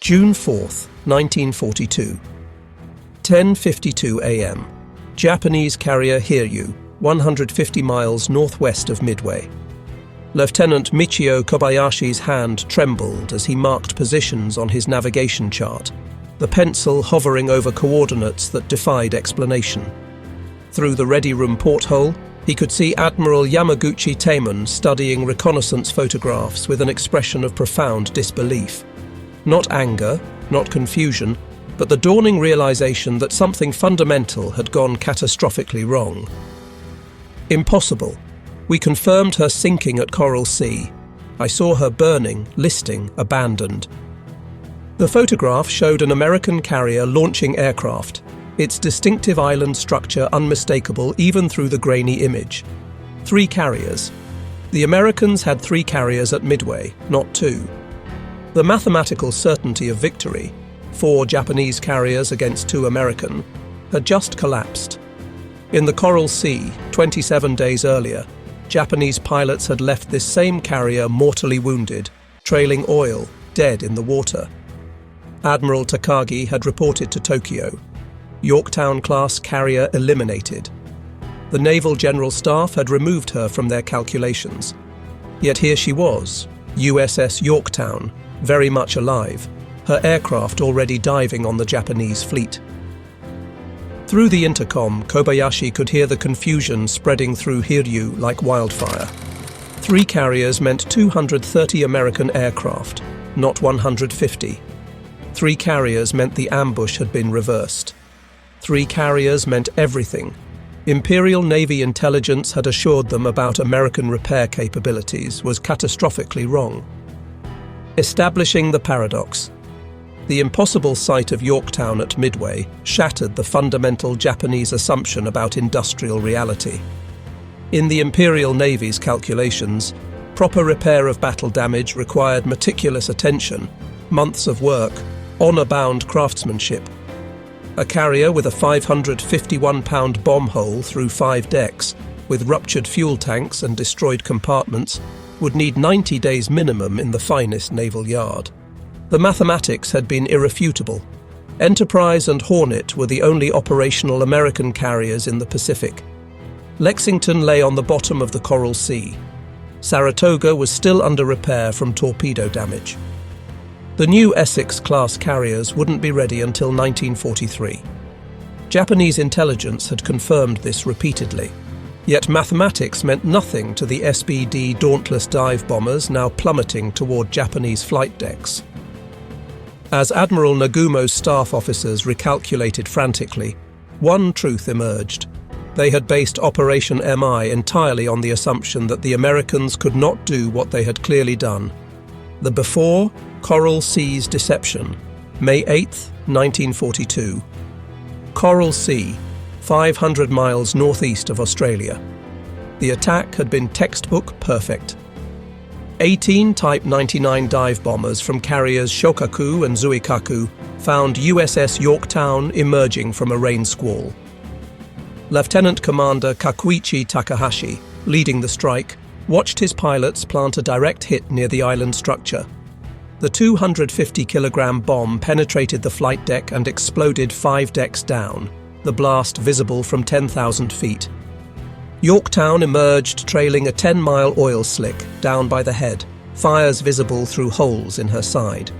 June 4th, 1942. 10:52 a.m. Japanese carrier Hiryu, 150 miles northwest of Midway. Lieutenant Michio Kobayashi's hand trembled as he marked positions on his navigation chart, the pencil hovering over coordinates that defied explanation. Through the ready room porthole, he could see Admiral Yamaguchi Taemon studying reconnaissance photographs with an expression of profound disbelief. Not anger, not confusion, but the dawning realization that something fundamental had gone catastrophically wrong. Impossible. We confirmed her sinking at Coral Sea. I saw her burning, listing, abandoned. The photograph showed an American carrier launching aircraft, its distinctive island structure unmistakable even through the grainy image. 3 carriers. The Americans had 3 carriers at Midway, not 2. The mathematical certainty of victory, 4 Japanese carriers against 2 American, had just collapsed. In the Coral Sea, 27 days earlier, Japanese pilots had left this same carrier mortally wounded, trailing oil, dead in the water. Admiral Takagi had reported to Tokyo. Yorktown-class carrier eliminated. The Naval General Staff had removed her from their calculations. Yet here she was, USS Yorktown, very much alive, her aircraft already diving on the Japanese fleet. Through the intercom, Kobayashi could hear the confusion spreading through Hiryu like wildfire. 3 carriers meant 230 American aircraft, not 150. 3 carriers meant the ambush had been reversed. 3 carriers meant everything. Imperial Navy intelligence had assured them about American repair capabilities was catastrophically wrong. Establishing the paradox. The impossible sight of Yorktown at Midway shattered the fundamental Japanese assumption about industrial reality. In the Imperial Navy's calculations, proper repair of battle damage required meticulous attention, months of work, honor-bound craftsmanship. A carrier with a 551-pound bomb hole through 5 decks, with ruptured fuel tanks and destroyed compartments, would need 90 days minimum in the finest naval yard. The mathematics had been irrefutable. Enterprise and Hornet were the only operational American carriers in the Pacific. Lexington lay on the bottom of the Coral Sea. Saratoga was still under repair from torpedo damage. The new Essex-class carriers wouldn't be ready until 1943. Japanese intelligence had confirmed this repeatedly. Yet mathematics meant nothing to the SBD Dauntless dive bombers now plummeting toward Japanese flight decks. As Admiral Nagumo's staff officers recalculated frantically, one truth emerged. They had based Operation MI entirely on the assumption that the Americans could not do what they had clearly done. The before Coral Sea's deception, May 8, 1942. Coral Sea, 500 miles northeast of Australia. The attack had been textbook perfect. 18 Type 99 dive bombers from carriers Shokaku and Zuikaku found USS Yorktown emerging from a rain squall. Lieutenant Commander Kakuichi Takahashi, leading the strike, watched his pilots plant a direct hit near the island structure. The 250-kilogram bomb penetrated the flight deck and exploded 5 decks down, the blast visible from 10,000 feet. Yorktown emerged trailing a 10-mile oil slick down by the head, fires visible through holes in her side.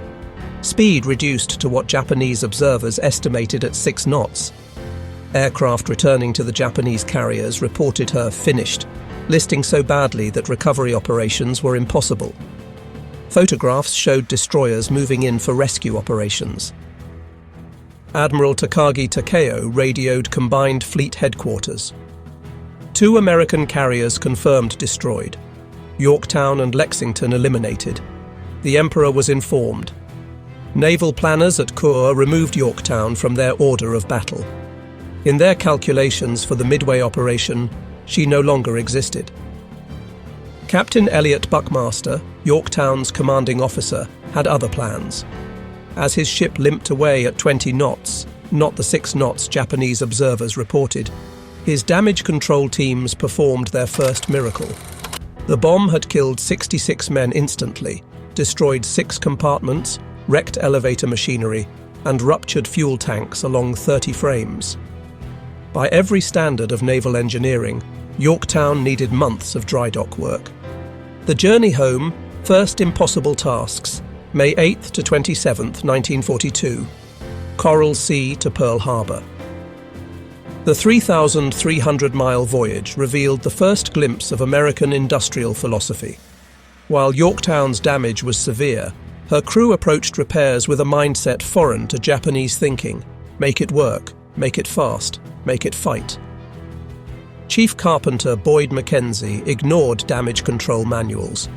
Speed reduced to what Japanese observers estimated at 6 knots. Aircraft returning to the Japanese carriers reported her finished, listing so badly that recovery operations were impossible. Photographs showed destroyers moving in for rescue operations. Admiral Takagi Takeo radioed Combined Fleet Headquarters. 2 American carriers confirmed destroyed. Yorktown and Lexington eliminated. The Emperor was informed. Naval planners at Kure removed Yorktown from their order of battle. In their calculations for the Midway operation, she no longer existed. Captain Elliot Buckmaster, Yorktown's commanding officer, had other plans. As his ship limped away at 20 knots, not the 6 knots Japanese observers reported, his damage control teams performed their first miracle. The bomb had killed 66 men instantly, destroyed 6 compartments, wrecked elevator machinery, and ruptured fuel tanks along 30 frames. By every standard of naval engineering, Yorktown needed months of dry dock work. The journey home, first impossible tasks, May 8th to 27th, 1942, Coral Sea to Pearl Harbor. The 3,300-mile voyage revealed the first glimpse of American industrial philosophy. While Yorktown's damage was severe, her crew approached repairs with a mindset foreign to Japanese thinking: make it work, make it fast, make it fight. Chief Carpenter Boyd Mackenzie ignored damage control manuals.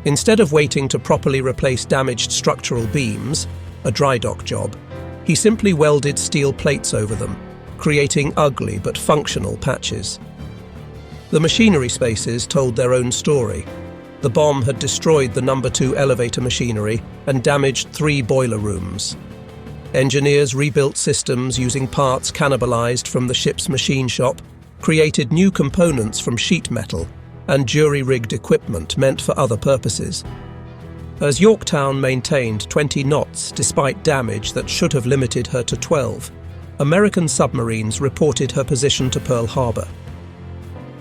Instead of waiting to properly replace damaged structural beams, a dry dock job, he simply welded steel plates over them, creating ugly but functional patches. The machinery spaces told their own story. The bomb had destroyed the No. 2 elevator machinery and damaged 3 boiler rooms. Engineers rebuilt systems using parts cannibalized from the ship's machine shop, created new components from sheet metal, and jury-rigged equipment meant for other purposes. As Yorktown maintained 20 knots despite damage that should have limited her to 12, American submarines reported her position to Pearl Harbor.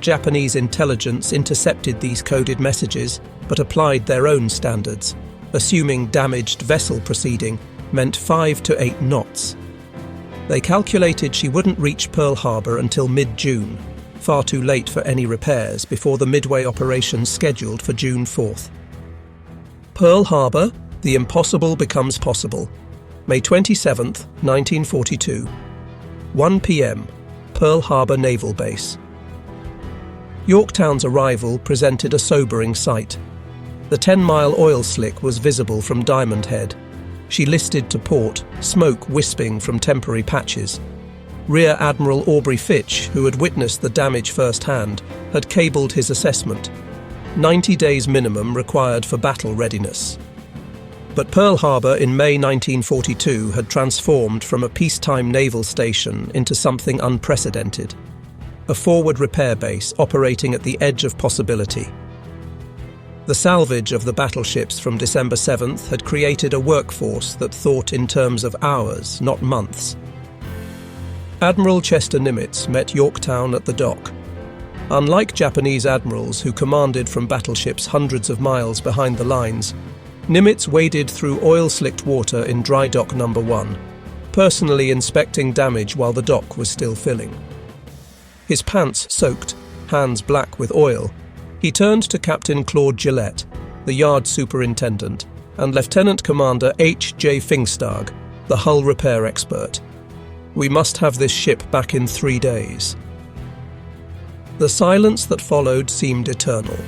Japanese intelligence intercepted these coded messages but applied their own standards, assuming damaged vessel proceeding meant 5 to 8 knots. They calculated she wouldn't reach Pearl Harbor until mid-June, far too late for any repairs before the Midway operation scheduled for June 4th. Pearl Harbor, the impossible becomes possible. May 27th, 1942. 1 p.m. Pearl Harbor Naval Base. Yorktown's arrival presented a sobering sight. The 10-mile oil slick was visible from Diamond Head. She listed to port, smoke wisping from temporary patches. Rear Admiral Aubrey Fitch, who had witnessed the damage firsthand, had cabled his assessment. 90 days minimum required for battle readiness. But Pearl Harbor in May 1942 had transformed from a peacetime naval station into something unprecedented. A forward repair base operating at the edge of possibility. The salvage of the battleships from December 7th had created a workforce that thought in terms of hours, not months. Admiral Chester Nimitz met Yorktown at the dock. Unlike Japanese admirals who commanded from battleships hundreds of miles behind the lines, Nimitz waded through oil-slicked water in dry dock No. 1, personally inspecting damage while the dock was still filling. His pants soaked, hands black with oil, he turned to Captain Claude Gillette, the yard superintendent, and Lieutenant Commander H.J. Pfingstag, the hull repair expert. "We must have this ship back in 3 days." The silence that followed seemed eternal.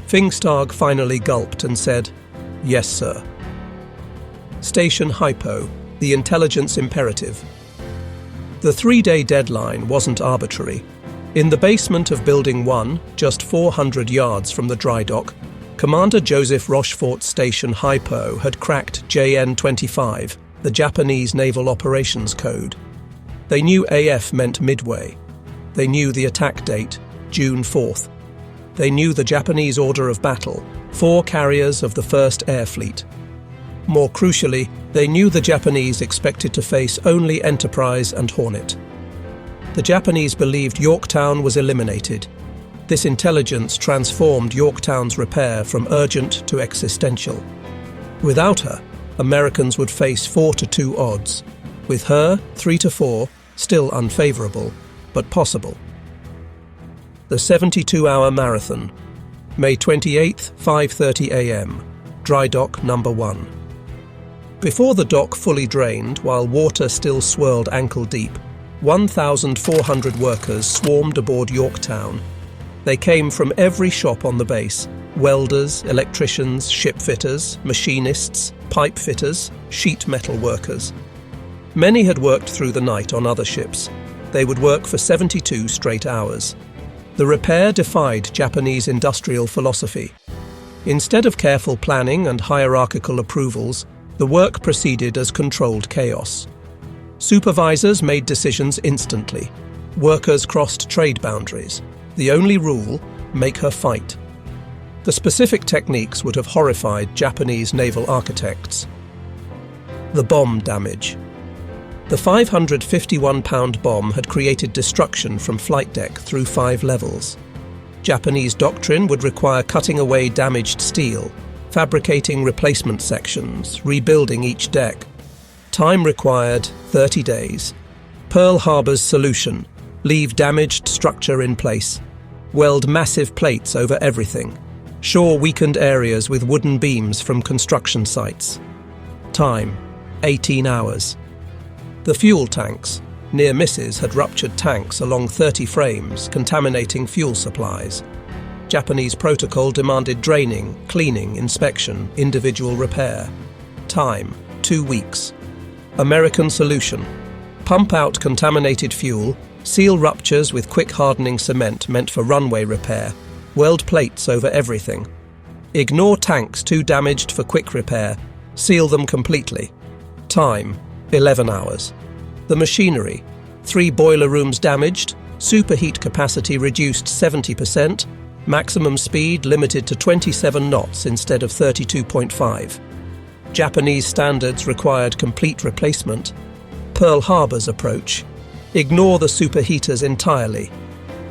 Pfingstag finally gulped and said, "Yes, sir." Station Hypo, the intelligence imperative. The 3-day deadline wasn't arbitrary. In the basement of Building 1, just 400 yards from the dry dock, Commander Joseph Rochefort's Station Hypo had cracked JN-25, the Japanese Naval Operations Code. They knew AF meant Midway. They knew the attack date, June 4th. They knew the Japanese order of battle, 4 carriers of the 1st Air Fleet. More crucially, they knew the Japanese expected to face only Enterprise and Hornet. The Japanese believed Yorktown was eliminated. This intelligence transformed Yorktown's repair from urgent to existential. Without her, Americans would face 4 to 2 odds. With her, 3 to 4, still unfavorable, but possible. The 72-hour marathon. May 28th, 5:30 a.m. Dry dock No. 1. Before the dock fully drained, while water still swirled ankle-deep, 1,400 workers swarmed aboard Yorktown. They came from every shop on the base: welders, electricians, ship fitters, machinists, pipe fitters, sheet metal workers. Many had worked through the night on other ships. They would work for 72 straight hours. The repair defied Japanese industrial philosophy. Instead of careful planning and hierarchical approvals, the work proceeded as controlled chaos. Supervisors made decisions instantly. Workers crossed trade boundaries. The only rule: make her fight. The specific techniques would have horrified Japanese naval architects. The bomb damage. The 551-pound bomb had created destruction from flight deck through 5 levels. Japanese doctrine would require cutting away damaged steel, fabricating replacement sections, rebuilding each deck. Time required 30 days. Pearl Harbor's solution: leave damaged structure in place. Weld massive plates over everything. Shore weakened areas with wooden beams from construction sites. Time: 18 hours. The fuel tanks. Near misses had ruptured tanks along 30 frames, contaminating fuel supplies. Japanese protocol demanded draining, cleaning, inspection, individual repair. Time: 2 weeks. American solution: pump out contaminated fuel, seal ruptures with quick hardening cement meant for runway repair, weld plates over everything. Ignore tanks too damaged for quick repair, seal them completely. Time: 11 hours. The machinery: 3 boiler rooms damaged, superheat capacity reduced 70%, maximum speed limited to 27 knots instead of 32.5. Japanese standards required complete replacement. Pearl Harbor's approach: ignore the superheaters entirely.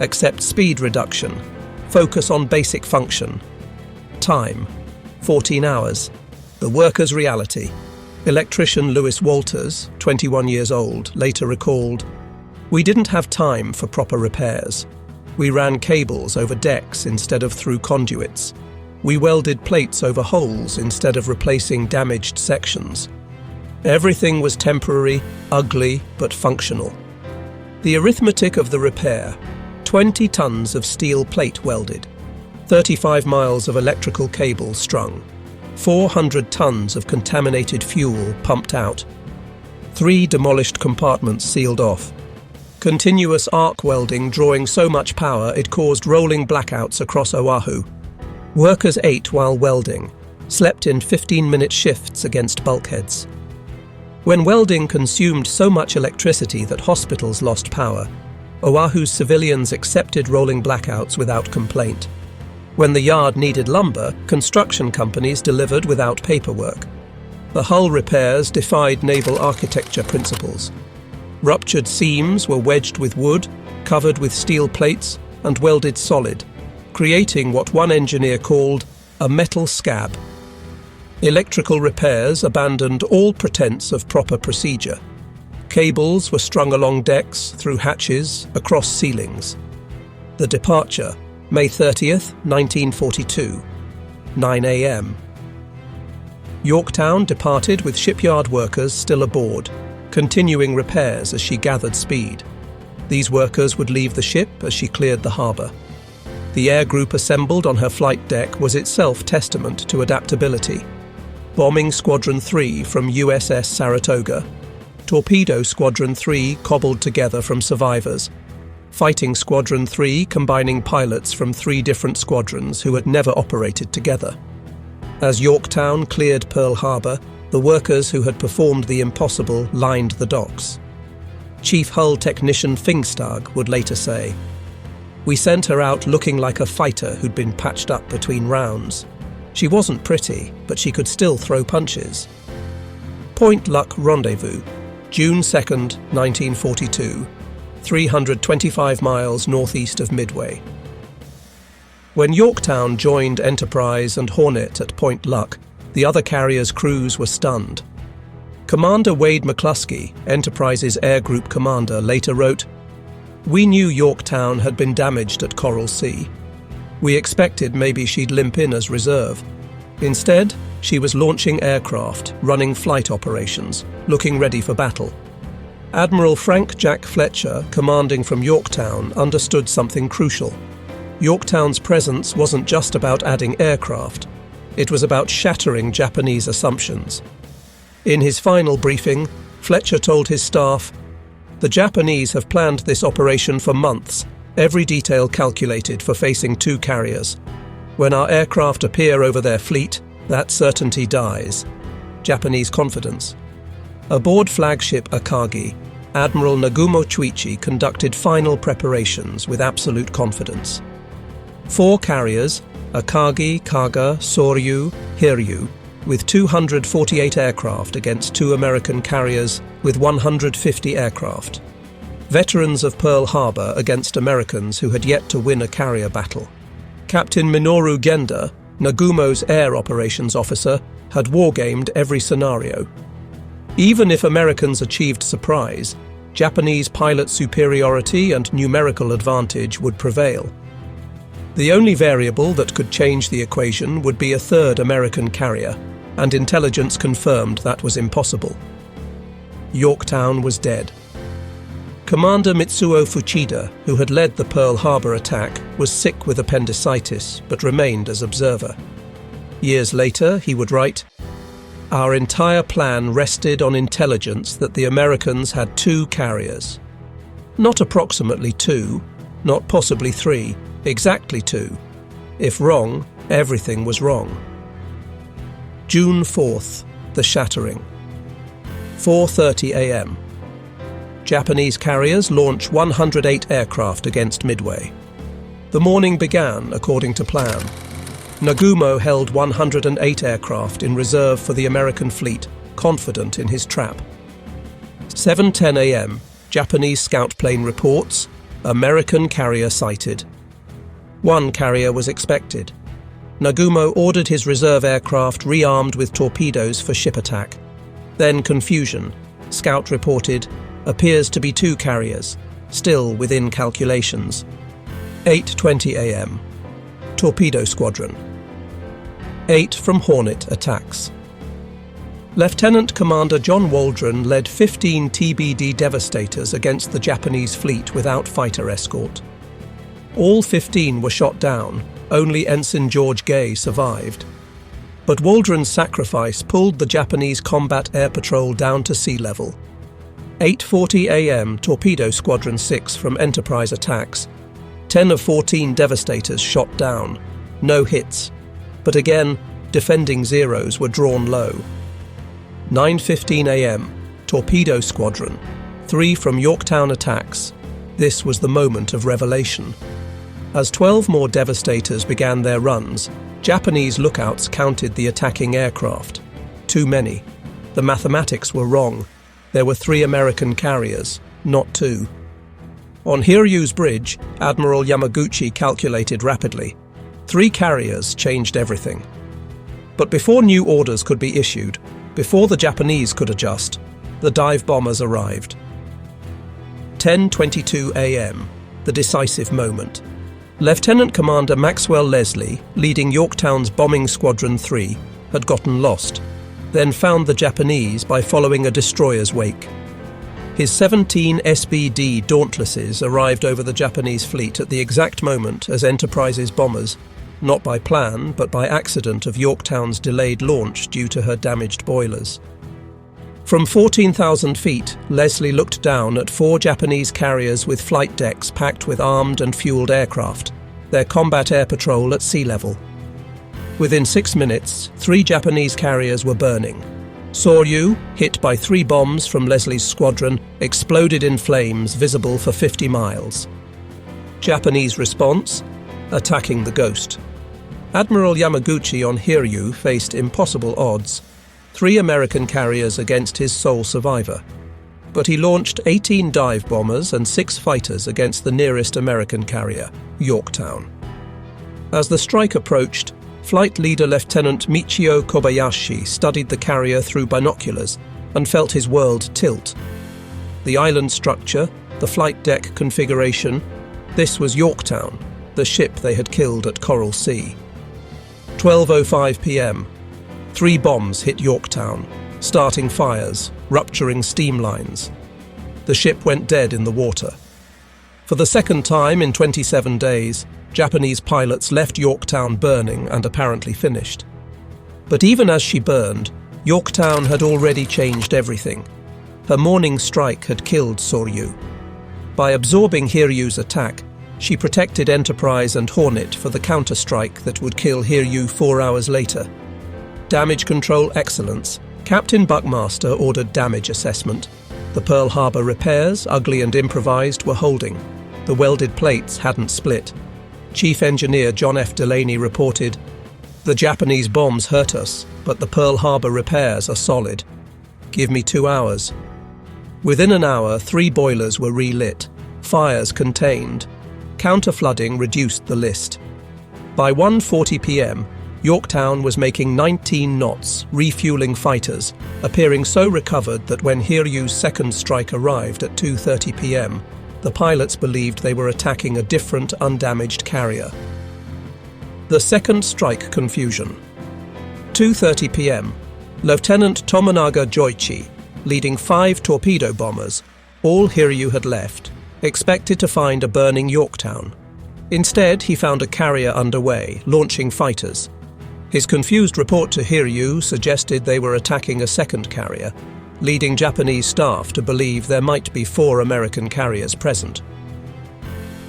Accept speed reduction. Focus on basic function. Time: 14 hours. The worker's reality. Electrician Lewis Walters, 21 years old, later recalled, "We didn't have time for proper repairs. We ran cables over decks instead of through conduits. We welded plates over holes instead of replacing damaged sections. Everything was temporary, ugly, but functional." The arithmetic of the repair: 20 tons of steel plate welded, 35 miles of electrical cable strung, 400 tons of contaminated fuel pumped out, 3 demolished compartments sealed off, continuous arc welding drawing so much power it caused rolling blackouts across Oahu. Workers ate while welding, slept in 15-minute shifts against bulkheads. When welding consumed so much electricity that hospitals lost power, Oahu's civilians accepted rolling blackouts without complaint. When the yard needed lumber, construction companies delivered without paperwork. The hull repairs defied naval architecture principles. Ruptured seams were wedged with wood, covered with steel plates, and welded solid, creating what one engineer called a metal scab. Electrical repairs abandoned all pretense of proper procedure. Cables were strung along decks, through hatches, across ceilings. The departure: May 30th, 1942, 9 a.m. Yorktown departed with shipyard workers still aboard, continuing repairs as she gathered speed. These workers would leave the ship as she cleared the harbour. The air group assembled on her flight deck was itself testament to adaptability. Bombing Squadron 3 from USS Saratoga, Torpedo Squadron 3 cobbled together from survivors, Fighting Squadron 3 combining pilots from 3 different squadrons who had never operated together. As Yorktown cleared Pearl Harbor, the workers who had performed the impossible lined the docks. Chief Hull Technician Fingstag would later say, "We sent her out looking like a fighter who'd been patched up between rounds. She wasn't pretty, but she could still throw punches." Point Luck Rendezvous, June 2nd, 1942, 325 miles northeast of Midway. When Yorktown joined Enterprise and Hornet at Point Luck, the other carriers' crews were stunned. Commander Wade McCluskey, Enterprise's air group commander, later wrote, "We knew Yorktown had been damaged at Coral Sea. We expected maybe she'd limp in as reserve. Instead, she was launching aircraft, running flight operations, looking ready for battle." Admiral Frank Jack Fletcher, commanding from Yorktown, understood something crucial. Yorktown's presence wasn't just about adding aircraft. It was about shattering Japanese assumptions. In his final briefing, Fletcher told his staff, "The Japanese have planned this operation for months, every detail calculated for facing 2 carriers. When our aircraft appear over their fleet, that certainty dies." Japanese confidence. Aboard flagship Akagi, Admiral Nagumo Chuichi conducted final preparations with absolute confidence. 4 carriers, Akagi, Kaga, Soryu, Hiryu, with 248 aircraft against 2 American carriers with 150 aircraft. Veterans of Pearl Harbor against Americans who had yet to win a carrier battle. Captain Minoru Genda, Nagumo's air operations officer, had wargamed every scenario. Even if Americans achieved surprise, Japanese pilot superiority and numerical advantage would prevail. The only variable that could change the equation would be a 3rd American carrier, and intelligence confirmed that was impossible. Yorktown was dead. Commander Mitsuo Fuchida, who had led the Pearl Harbor attack, was sick with appendicitis but remained as observer. Years later, he would write, "Our entire plan rested on intelligence that the Americans had 2 carriers. Not approximately 2, not possibly 3, exactly 2. If wrong, everything was wrong." June 4th, the shattering. 4:30 a.m. Japanese carriers launch 108 aircraft against Midway. The morning began according to plan. Nagumo held 108 aircraft in reserve for the American fleet, confident in his trap. 7:10 a.m., Japanese scout plane reports, American carrier sighted. 1 carrier was expected. Nagumo ordered his reserve aircraft rearmed with torpedoes for ship attack. Then confusion. Scout reported, appears to be 2 carriers, still within calculations. 8:20 a.m. Torpedo Squadron. 8 from Hornet attacks. Lieutenant Commander John Waldron led 15 TBD Devastators against the Japanese fleet without fighter escort. All 15 were shot down, only Ensign George Gay survived. But Waldron's sacrifice pulled the Japanese combat air patrol down to sea level. 8:40 a.m. Torpedo Squadron 6 from Enterprise attacks. 10 of 14 Devastators shot down. No hits. But again, defending Zeros were drawn low. 9:15 a.m. Torpedo Squadron. 3 from Yorktown attacks. This was the moment of revelation. As 12 more Devastators began their runs, Japanese lookouts counted the attacking aircraft. Too many. The mathematics were wrong. There were 3 American carriers, not 2. On Hiryu's bridge, Admiral Yamaguchi calculated rapidly. 3 carriers changed everything. But before new orders could be issued, before the Japanese could adjust, the dive bombers arrived. 10:22 a.m., the decisive moment. Lieutenant Commander Maxwell Leslie, leading Yorktown's Bombing Squadron 3, had gotten lost, then found the Japanese by following a destroyer's wake. His 17 SBD Dauntlesses arrived over the Japanese fleet at the exact moment as Enterprise's bombers, not by plan but by accident of Yorktown's delayed launch due to her damaged boilers. From 14,000 feet, Leslie looked down at 4 Japanese carriers with flight decks packed with armed and fueled aircraft, their combat air patrol at sea level. Within 6 minutes, 3 Japanese carriers were burning. Soryu, hit by 3 bombs from Leslie's squadron, exploded in flames visible for 50 miles. Japanese response? Attacking the Ghost. Admiral Yamaguchi on Hiryu faced impossible odds. 3 American carriers against his sole survivor. But he launched 18 dive bombers and 6 fighters against the nearest American carrier, Yorktown. As the strike approached, Flight Leader Lieutenant Michio Kobayashi studied the carrier through binoculars and felt his world tilt. The island structure, the flight deck configuration, this was Yorktown, the ship they had killed at Coral Sea. 12:05 p.m. 3 bombs hit Yorktown, starting fires, rupturing steam lines. The ship went dead in the water. For the second time in 27 days, Japanese pilots left Yorktown burning and apparently finished. But even as she burned, Yorktown had already changed everything. Her morning strike had killed Soryu. By absorbing Hiryu's attack, she protected Enterprise and Hornet for the counterstrike that would kill Hiryu 4 hours later. Damage control excellence. Captain Buckmaster ordered damage assessment. The Pearl Harbor repairs, ugly and improvised, were holding. The welded plates hadn't split. Chief Engineer John F. Delaney reported, The Japanese bombs hurt us, but the Pearl Harbor repairs are solid. Give me 2 hours. Within an hour, 3 boilers were relit, fires contained. Counter-flooding reduced the list. By 1:40 p.m., Yorktown was making 19 knots, refueling fighters, appearing so recovered that when Hiryu's second strike arrived at 2:30 p.m., the pilots believed they were attacking a different, undamaged carrier. The second strike confusion. 2:30 p.m., Lieutenant Tomonaga Joichi, leading 5 torpedo bombers, all Hiryu had left, expected to find a burning Yorktown. Instead, he found a carrier underway, launching fighters. His confused report to Hiryu suggested they were attacking a second carrier, leading Japanese staff to believe there might be 4 American carriers present.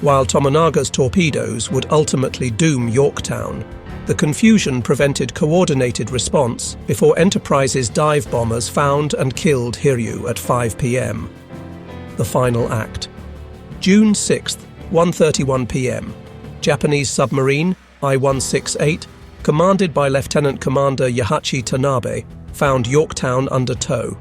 While Tomonaga's torpedoes would ultimately doom Yorktown, the confusion prevented coordinated response before Enterprise's dive bombers found and killed Hiryu at 5 p.m. The final act. June 6, 1:31 p.m. Japanese submarine I-168, commanded by Lieutenant Commander Yahachi Tanabe, found Yorktown under tow.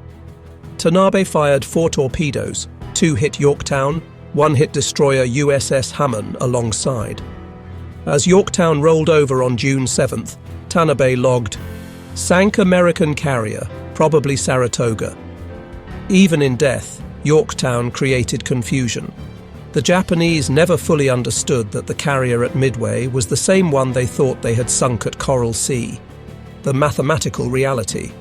Tanabe fired 4 torpedoes, 2 hit Yorktown, 1 hit destroyer USS Hamon alongside. As Yorktown rolled over on June 7th, Tanabe logged, "Sank American carrier, probably Saratoga." Even in death, Yorktown created confusion. The Japanese never fully understood that the carrier at Midway was the same one they thought they had sunk at Coral Sea. The mathematical reality.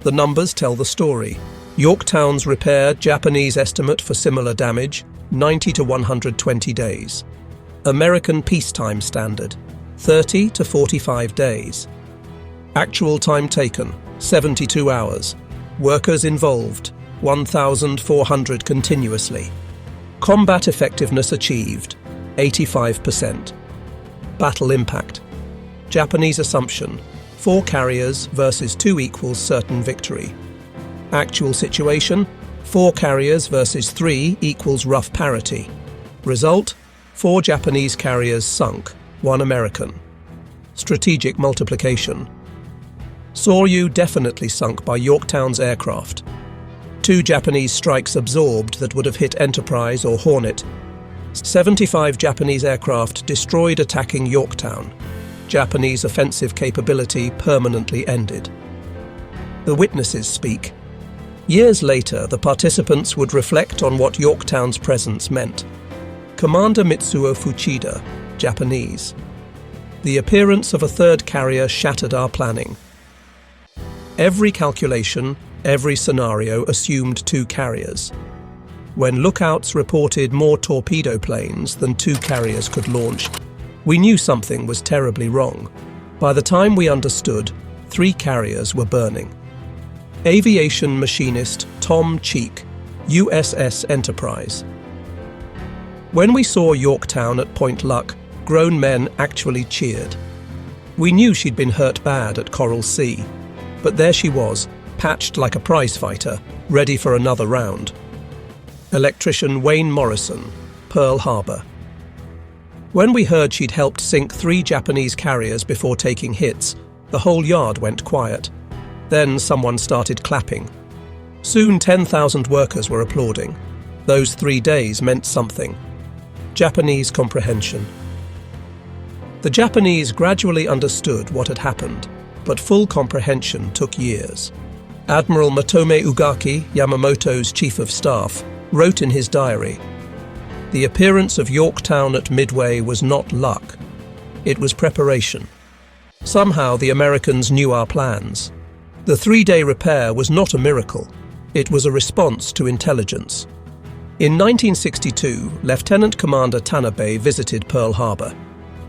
The numbers tell the story. Yorktown's repair, Japanese estimate for similar damage, 90 to 120 days. American peacetime standard, 30 to 45 days. Actual time taken, 72 hours. Workers involved, 1,400 continuously. Combat effectiveness achieved, 85%. Battle impact. Japanese assumption, 4 carriers versus 2 equals certain victory. Actual situation, 4 carriers versus 3 equals rough parity. Result, 4 Japanese carriers sunk, 1 American. Strategic multiplication. Soryu definitely sunk by Yorktown's aircraft. 2 Japanese strikes absorbed that would have hit Enterprise or Hornet. 75 Japanese aircraft destroyed attacking Yorktown. Japanese offensive capability permanently ended. The witnesses speak. Years later, the participants would reflect on what Yorktown's presence meant. Commander Mitsuo Fuchida, Japanese. The appearance of a third carrier shattered our planning. Every calculation, every scenario assumed 2 carriers. When lookouts reported more torpedo planes than 2 carriers could launch, we knew something was terribly wrong. By the time we understood, 3 carriers were burning. Aviation machinist Tom Cheek, USS Enterprise. When we saw Yorktown at Point Luck, grown men actually cheered. We knew she'd been hurt bad at Coral Sea, but there she was, patched like a prize fighter, ready for another round. Electrician Wayne Morrison, Pearl Harbor. When we heard she'd helped sink 3 Japanese carriers before taking hits, the whole yard went quiet. Then someone started clapping. Soon 10,000 workers were applauding. Those 3 days meant something. Japanese comprehension. The Japanese gradually understood what had happened, but full comprehension took years. Admiral Matome Ugaki, Yamamoto's chief of staff, wrote in his diary, "The appearance of Yorktown at Midway was not luck. It was preparation. Somehow the Americans knew our plans. The 3-day repair was not a miracle. It was a response to intelligence." In 1962, Lieutenant Commander Tanabe visited Pearl Harbor.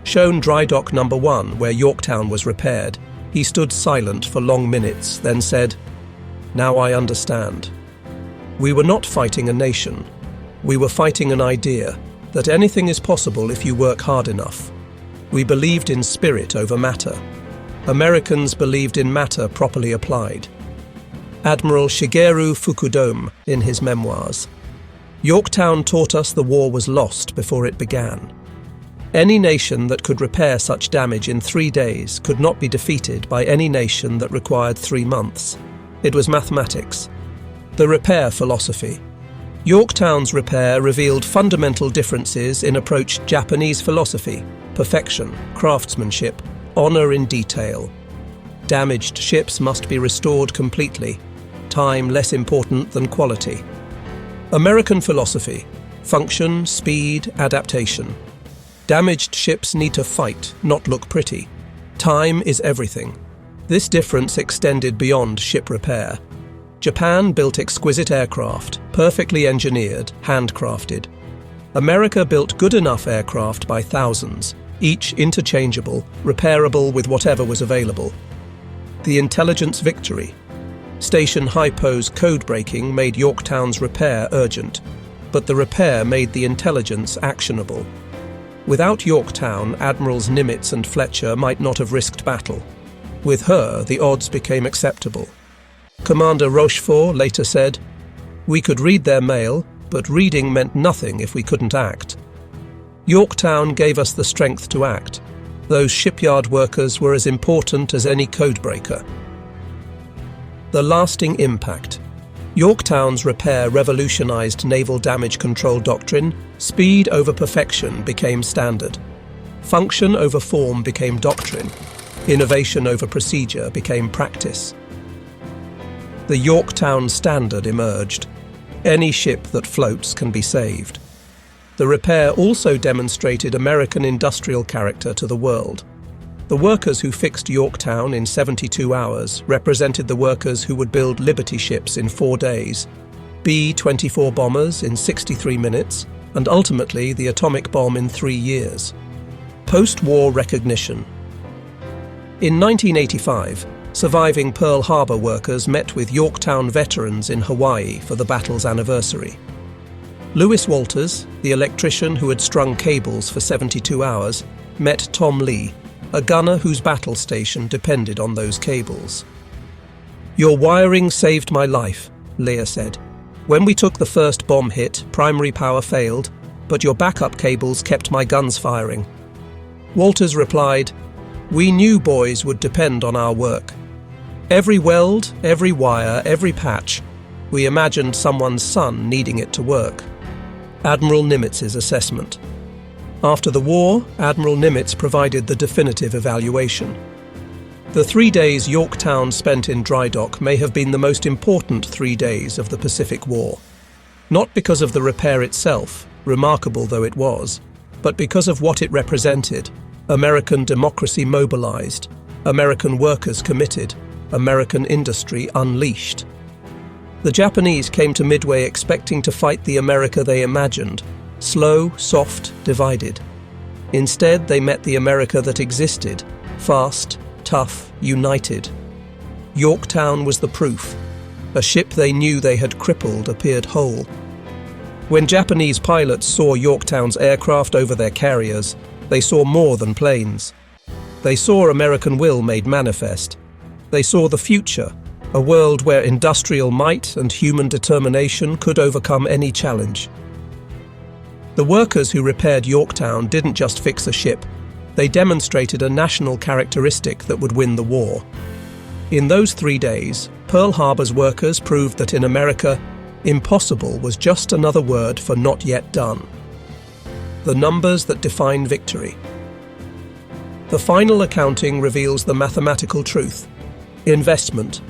Shown Dry Dock No. 1, where Yorktown was repaired, he stood silent for long minutes, then said, "Now I understand. We were not fighting a nation. We were fighting an idea that anything is possible if you work hard enough. We believed in spirit over matter. Americans believed in matter properly applied." Admiral Shigeru Fukudome in his memoirs. Yorktown taught us the war was lost before it began. Any nation that could repair such damage in 3 days could not be defeated by any nation that required 3 months. It was mathematics. The repair philosophy. Yorktown's repair revealed fundamental differences in approach to Japanese philosophy, perfection, craftsmanship, honor in detail. Damaged ships must be restored completely, time less important than quality. American philosophy, function, speed, adaptation. Damaged ships need to fight, not look pretty. Time is everything. This difference extended beyond ship repair. Japan built exquisite aircraft, perfectly engineered, handcrafted. America built good enough aircraft by thousands, each interchangeable, repairable with whatever was available. The intelligence victory. Station hypos code breaking made Yorktown's repair urgent, but the repair made the intelligence actionable. Without Yorktown, Admirals Nimitz and Fletcher might not have risked battle. With her, the odds became acceptable. Commander Rochefort later said, "We could read their mail, but reading meant nothing if we couldn't act." Yorktown gave us the strength to act. Those shipyard workers were as important as any codebreaker. The lasting impact. Yorktown's repair revolutionized naval damage control doctrine. Speed over perfection became standard. Function over form became doctrine. Innovation over procedure became practice. The Yorktown Standard emerged. Any ship that floats can be saved. The repair also demonstrated American industrial character to the world. The workers who fixed Yorktown in 72 hours represented the workers who would build Liberty ships in 4 days, B-24 bombers in 63 minutes, and ultimately the atomic bomb in 3 years. Post-war recognition. In 1985, surviving Pearl Harbor workers met with Yorktown veterans in Hawaii for the battle's anniversary. Lewis Walters, the electrician who had strung cables for 72 hours, met Tom Lee, a gunner whose battle station depended on those cables. "Your wiring saved my life," Leah said. "When we took the first bomb hit, primary power failed, but your backup cables kept my guns firing." Walters replied, "We knew boys would depend on our work. Every weld, every wire, every patch, we imagined someone's son needing it to work." Admiral Nimitz's assessment. After the war, Admiral Nimitz provided the definitive evaluation. The 3 days Yorktown spent in dry dock may have been the most important 3 days of the Pacific War. Not because of the repair itself, remarkable though it was, but because of what it represented. American democracy mobilized, American workers committed, American industry unleashed. The Japanese came to Midway expecting to fight the America they imagined, slow, soft, divided. Instead, they met the America that existed, fast, tough, united. Yorktown was the proof. A ship they knew they had crippled appeared whole. When Japanese pilots saw Yorktown's aircraft over their carriers, they saw more than planes. They saw American will made manifest. They saw the future, a world where industrial might and human determination could overcome any challenge. The workers who repaired Yorktown didn't just fix a ship, they demonstrated a national characteristic that would win the war. In those 3 days, Pearl Harbor's workers proved that in America, impossible was just another word for not yet done. The numbers that define victory. The final accounting reveals the mathematical truth. Investment,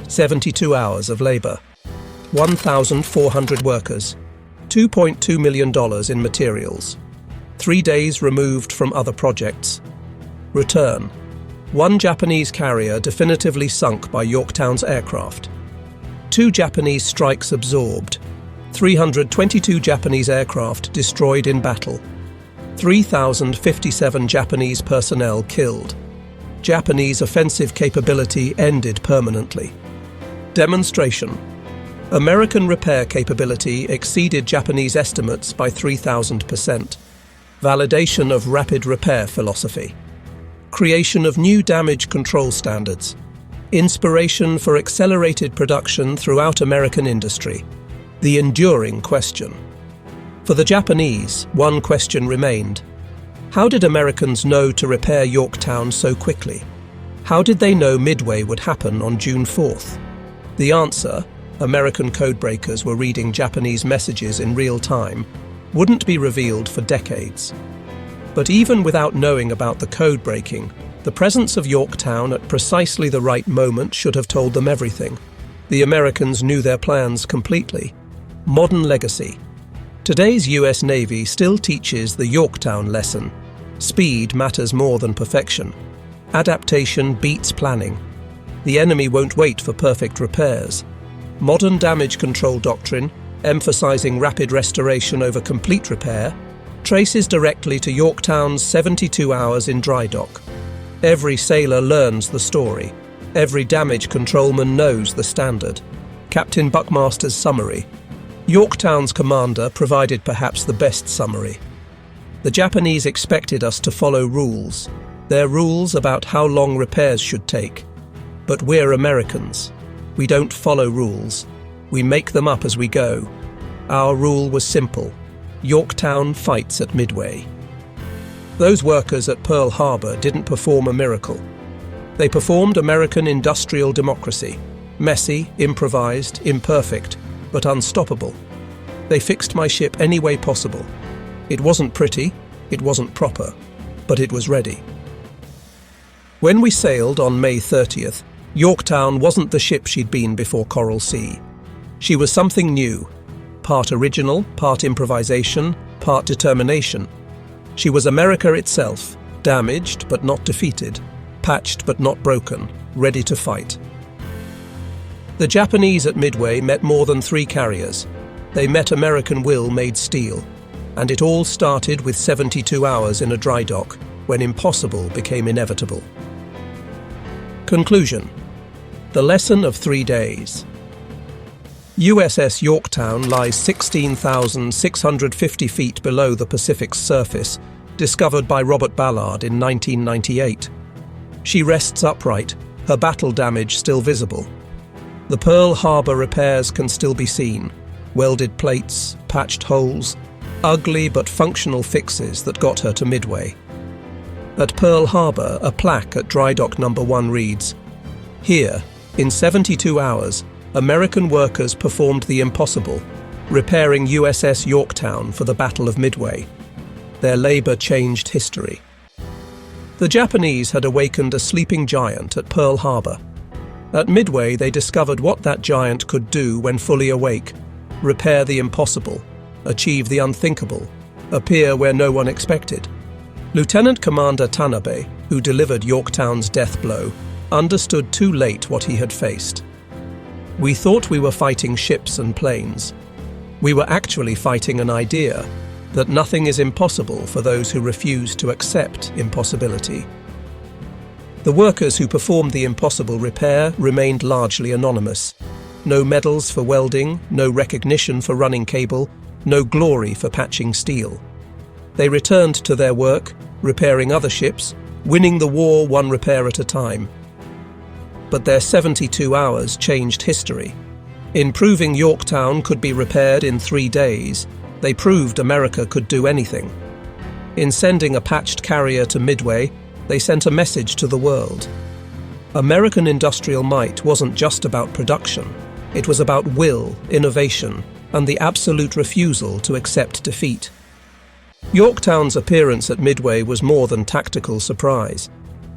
72 hours of labor, 1,400 workers, $2.2 million in materials, 3 days removed from other projects. Return, 1 Japanese carrier definitively sunk by Yorktown's aircraft, 2 Japanese strikes absorbed, 322 Japanese aircraft destroyed in battle, 3,057 Japanese personnel killed. Japanese offensive capability ended permanently. Demonstration. American repair capability exceeded Japanese estimates by 3,000%. Validation of rapid repair philosophy. Creation of new damage control standards. Inspiration for accelerated production throughout American industry. The enduring question. For the Japanese, one question remained. How did Americans know to repair Yorktown so quickly? How did they know Midway would happen on June 4th? The answer, American codebreakers were reading Japanese messages in real time, wouldn't be revealed for decades. But even without knowing about the code breaking, the presence of Yorktown at precisely the right moment should have told them everything. The Americans knew their plans completely. Modern legacy. Today's US Navy still teaches the Yorktown lesson. Speed matters more than perfection. Adaptation beats planning. The enemy won't wait for perfect repairs. Modern damage control doctrine, emphasizing rapid restoration over complete repair, traces directly to Yorktown's 72 hours in dry dock. Every sailor learns the story. Every damage controlman knows the standard. Captain Buckmaster's summary. Yorktown's commander provided perhaps the best summary. The Japanese expected us to follow rules. Their rules about how long repairs should take. But we're Americans. We don't follow rules. We make them up as we go. Our rule was simple. Yorktown fights at Midway. Those workers at Pearl Harbor didn't perform a miracle. They performed American industrial democracy. Messy, improvised, imperfect, but unstoppable. They fixed my ship any way possible. It wasn't pretty, it wasn't proper, but it was ready. When we sailed on May 30th, Yorktown wasn't the ship she'd been before Coral Sea. She was something new, part original, part improvisation, part determination. She was America itself, damaged but not defeated, patched but not broken, ready to fight. The Japanese at Midway met more than 3 carriers. They met American will made steel, and it all started with 72 hours in a dry dock, when impossible became inevitable. Conclusion. The lesson of 3 days. USS Yorktown lies 16,650 feet below the Pacific's surface, discovered by Robert Ballard in 1998. She rests upright, her battle damage still visible. The Pearl Harbor repairs can still be seen. Welded plates, patched holes, ugly but functional fixes that got her to Midway. At Pearl Harbor, a plaque at Dry Dock No. 1 reads, "Here, in 72 hours, American workers performed the impossible, repairing USS Yorktown for the Battle of Midway. Their labor changed history." The Japanese had awakened a sleeping giant at Pearl Harbor. At Midway, they discovered what that giant could do when fully awake: repair the impossible, achieve the unthinkable, appear where no one expected. Lieutenant Commander Tanabe, who delivered Yorktown's death blow, understood too late what he had faced. We thought we were fighting ships and planes. We were actually fighting an idea that nothing is impossible for those who refuse to accept impossibility. The workers who performed the impossible repair remained largely anonymous. No medals for welding, no recognition for running cable, no glory for patching steel. They returned to their work, repairing other ships, winning the war one repair at a time. But their 72 hours changed history. In proving Yorktown could be repaired in 3 days, they proved America could do anything. In sending a patched carrier to Midway, they sent a message to the world. American industrial might wasn't just about production. It was about will, innovation, and the absolute refusal to accept defeat. Yorktown's appearance at Midway was more than tactical surprise.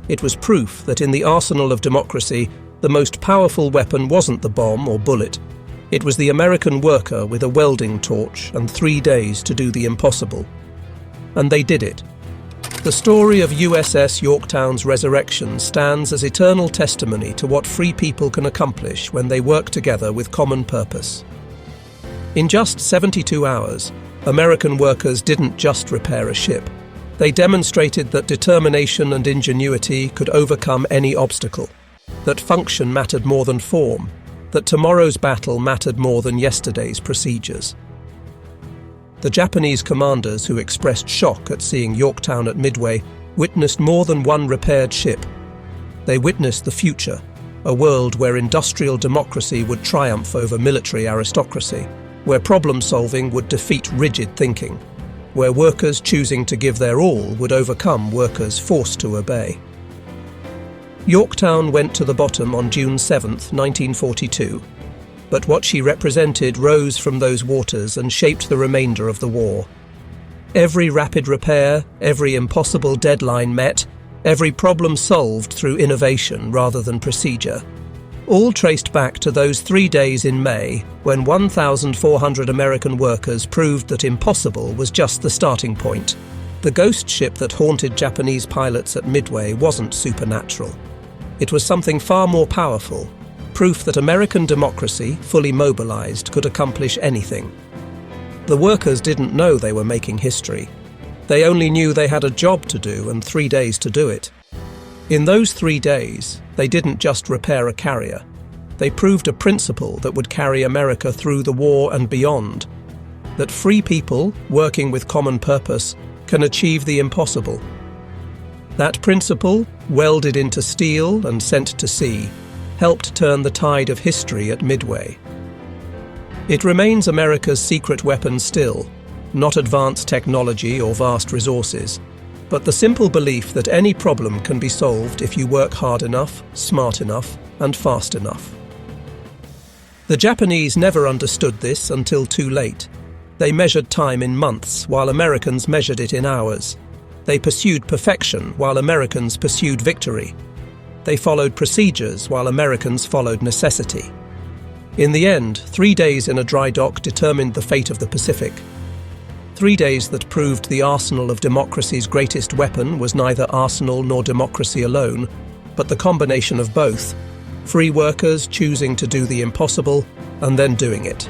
It was proof that in the arsenal of democracy, the most powerful weapon wasn't the bomb or bullet. It was the American worker with a welding torch and 3 days to do the impossible. And they did it. The story of USS Yorktown's resurrection stands as eternal testimony to what free people can accomplish when they work together with common purpose. In just 72 hours, American workers didn't just repair a ship. They demonstrated that determination and ingenuity could overcome any obstacle, that function mattered more than form, that tomorrow's battle mattered more than yesterday's procedures. The Japanese commanders who expressed shock at seeing Yorktown at Midway witnessed more than one repaired ship. They witnessed the future, a world where industrial democracy would triumph over military aristocracy, where problem-solving would defeat rigid thinking, where workers choosing to give their all would overcome workers forced to obey. Yorktown went to the bottom on June 7, 1942, but what she represented rose from those waters and shaped the remainder of the war. Every rapid repair, every impossible deadline met, every problem solved through innovation rather than procedure, all traced back to those 3 days in May when 1,400 American workers proved that impossible was just the starting point. The ghost ship that haunted Japanese pilots at Midway wasn't supernatural. It was something far more powerful, proof that American democracy, fully mobilized, could accomplish anything. The workers didn't know they were making history. They only knew they had a job to do and 3 days to do it. In those 3 days, they didn't just repair a carrier. They proved a principle that would carry America through the war and beyond, that free people, working with common purpose, can achieve the impossible. That principle, welded into steel and sent to sea, helped turn the tide of history at Midway. It remains America's secret weapon still, not advanced technology or vast resources, but the simple belief that any problem can be solved if you work hard enough, smart enough, and fast enough. The Japanese never understood this until too late. They measured time in months, while Americans measured it in hours. They pursued perfection, while Americans pursued victory. They followed procedures, while Americans followed necessity. In the end, 3 days in a dry dock determined the fate of the Pacific. 3 days that proved the arsenal of democracy's greatest weapon was neither arsenal nor democracy alone, but the combination of both, free workers choosing to do the impossible and then doing it.